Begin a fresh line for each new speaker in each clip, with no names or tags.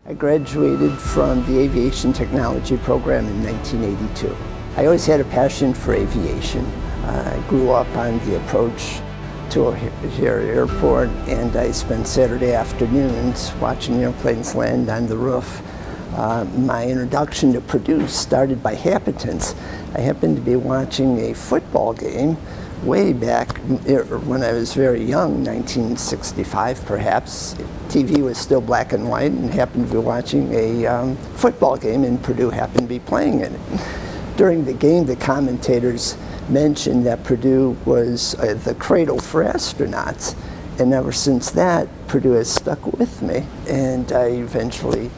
I graduated from the Aviation Technology program in 1982. I always had a passion for aviation. I grew up on the approach to O'Hare Airport, and I spent Saturday afternoons watching airplanes land on the roof. My introduction to Purdue started by happenstance. I happened to be watching a football game way back when I was very young, 1965 perhaps. TV was still black and white, and happened to be watching a football game, and Purdue happened to be playing in it. During the game, the commentators mentioned that Purdue was the cradle for astronauts, and ever since that, Purdue has stuck with me, and I eventually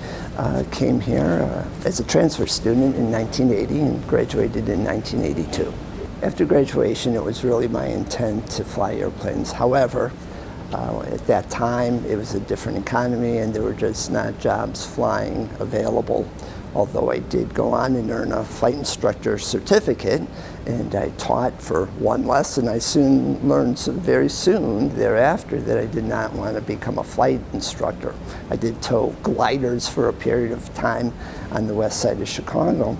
came here as a transfer student in 1980 and graduated in 1982. After graduation, it was really my intent to fly airplanes. However, at that time, it was a different economy and there were just not jobs flying available. Although I did go on and earn a flight instructor certificate, and I taught for one lesson. I soon learned very soon thereafter that I did not want to become a flight instructor. I did tow gliders for a period of time on the west side of Chicago.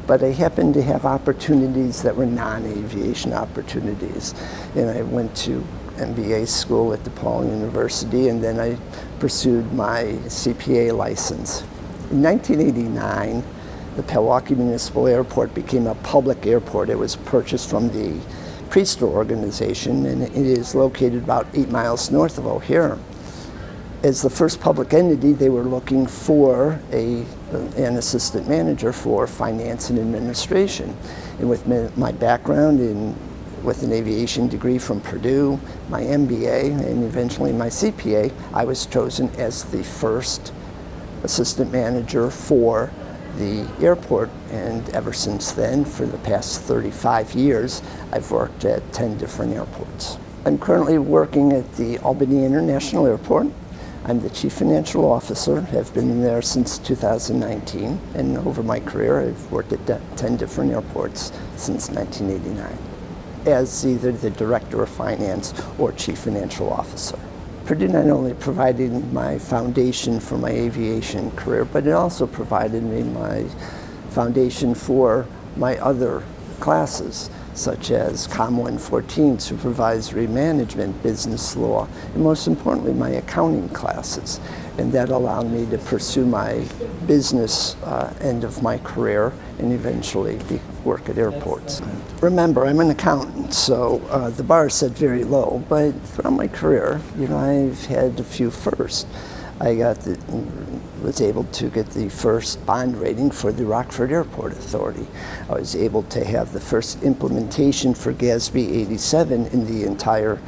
But I happened to have opportunities that were non-aviation opportunities. And I went to MBA school at DePauw University, and then I pursued my CPA license. In 1989, the Pewaukee Municipal Airport became a public airport. It was purchased from the Priester organization, and it is located about 8 miles north of O'Hare. As the first public entity, they were looking for an assistant manager for finance and administration. And with my background with an aviation degree from Purdue, my MBA, and eventually my CPA, I was chosen as the first assistant manager for the airport. And ever since then, for the past 35 years, I've worked at 10 different airports. I'm currently working at the Albany International Airport. I'm the Chief Financial Officer, have been there since 2019, and over my career I've worked at 10 different airports since 1989 as either the Director of Finance or Chief Financial Officer. Purdue not only provided my foundation for my aviation career, but it also provided me my foundation for my other classes, such as Com 114, Supervisory Management, Business Law, and most importantly, my accounting classes. And that allowed me to pursue my business end of my career and eventually work at airports. Remember, I'm an accountant, so the bar is set very low, but throughout my career, I've had a few firsts. I was able to get the first bond rating for the Rockford Airport Authority. I was able to have the first implementation for GASB 87 in the entire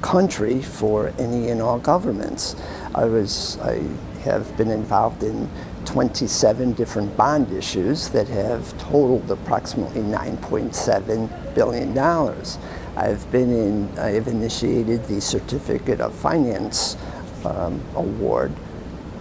country for any and all governments. I have been involved in 27 different bond issues that have totaled approximately $9.7 billion. I have initiated the Certificate of Finance award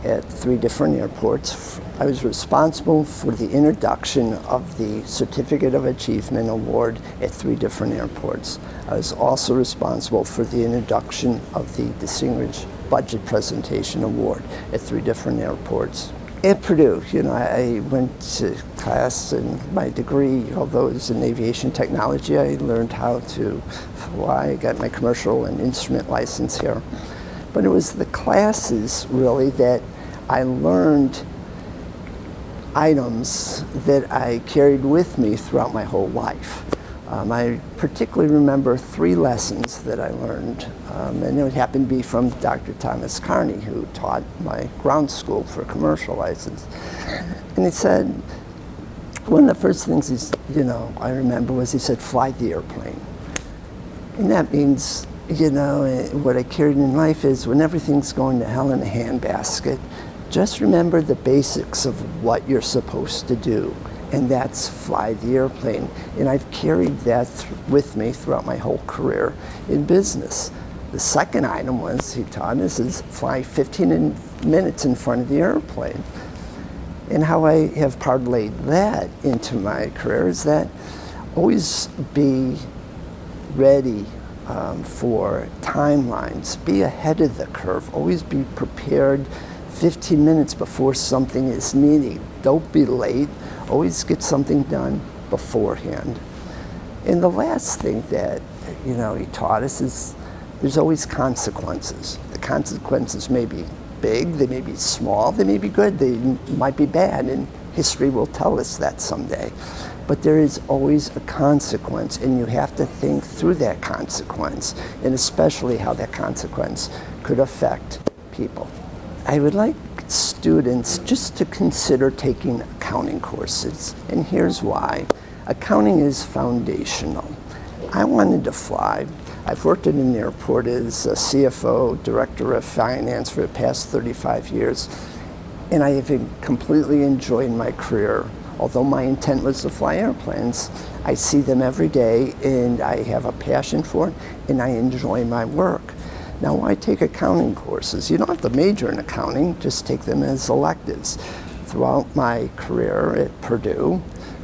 at 3 different airports. I was responsible for the introduction of the Certificate of Achievement award at 3 different airports. I was also responsible for the introduction of the Distinguished Budget Presentation award at 3 different airports. At Purdue, I went to class, and my degree, although it was in aviation technology, I learned how to fly. I got my commercial and instrument license here. But it was the classes, really, that I learned items that I carried with me throughout my whole life. I particularly remember 3 lessons that I learned, and it happened to be from Dr. Thomas Carney, who taught my ground school for commercial license. And he said, one of the first things I remember was he said, fly the airplane. And that means, what I carried in life is when everything's going to hell in a handbasket, just remember the basics of what you're supposed to do, and that's fly the airplane. And I've carried that with me throughout my whole career in business. The second item he taught us is fly 15 minutes in front of the airplane. And how I have parlayed that into my career is that always be ready for timelines, be ahead of the curve, always be prepared 15 minutes before something is needed. Don't be late. Always get something done beforehand. And the last thing that, he taught us is there's always consequences. The consequences may be big, they may be small, they may be good, they might be bad, and history will tell us that someday. But there is always a consequence, and you have to think through that consequence, and especially how that consequence could affect people. I would like students just to consider taking accounting courses, and here's why. Accounting is foundational. I wanted to fly. I've worked at an airport as a CFO, Director of Finance for the past 35 years, and I have completely enjoyed my career. Although my intent was to fly airplanes, I see them every day and I have a passion for it and I enjoy my work. Now, why take accounting courses? You don't have to major in accounting, just take them as electives. Throughout my career at Purdue,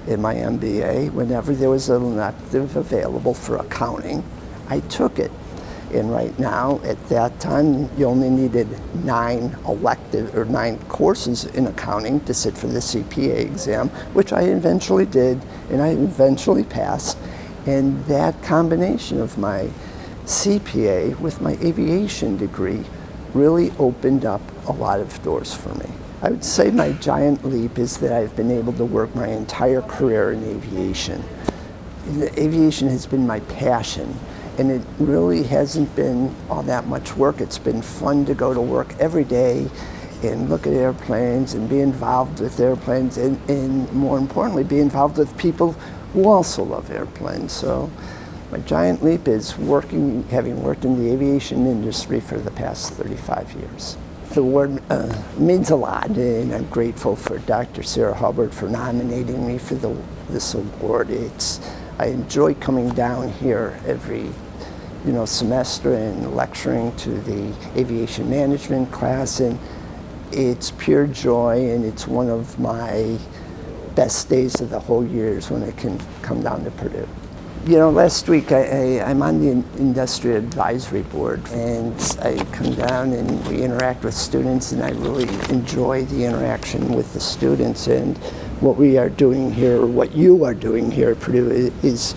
in my MBA, whenever there was an elective available for accounting, I took it. And right now, at that time, you only needed 9 courses in accounting to sit for the CPA exam, which I eventually did, and I eventually passed. And that combination of my CPA with my aviation degree really opened up a lot of doors for me. I would say my giant leap is that I've been able to work my entire career in aviation. Aviation has been my passion. And it really hasn't been all that much work. It's been fun to go to work every day and look at airplanes and be involved with airplanes and more importantly, be involved with people who also love airplanes. So my giant leap is having worked in the aviation industry for the past 35 years. The award means a lot, and I'm grateful for Dr. Sarah Hubbard for nominating me for this award. I enjoy coming down here every semester and lecturing to the aviation management class, and it's pure joy, and it's one of my best days of the whole years when I can come down to Purdue. Last week I'm on the Industrial Advisory Board, and I come down and we interact with students, and I really enjoy the interaction with the students. And what we are doing here, or what you are doing here at Purdue is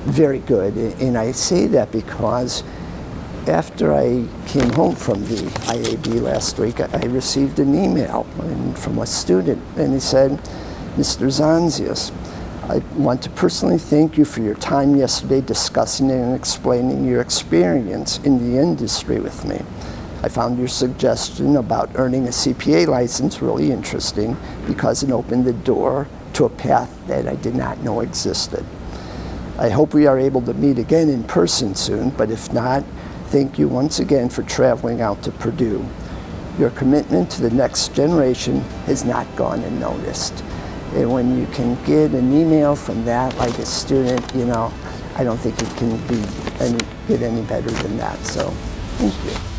very good. And I say that because after I came home from the IAB last week, I received an email from a student, and he said, "Mr. Zonsius, I want to personally thank you for your time yesterday discussing and explaining your experience in the industry with me. I found your suggestion about earning a CPA license really interesting because it opened the door to a path that I did not know existed. I hope we are able to meet again in person soon, but if not, thank you once again for traveling out to Purdue. Your commitment to the next generation has not gone unnoticed." And when you can get an email from that, like a student, I don't think it can get any better than that. So, thank you.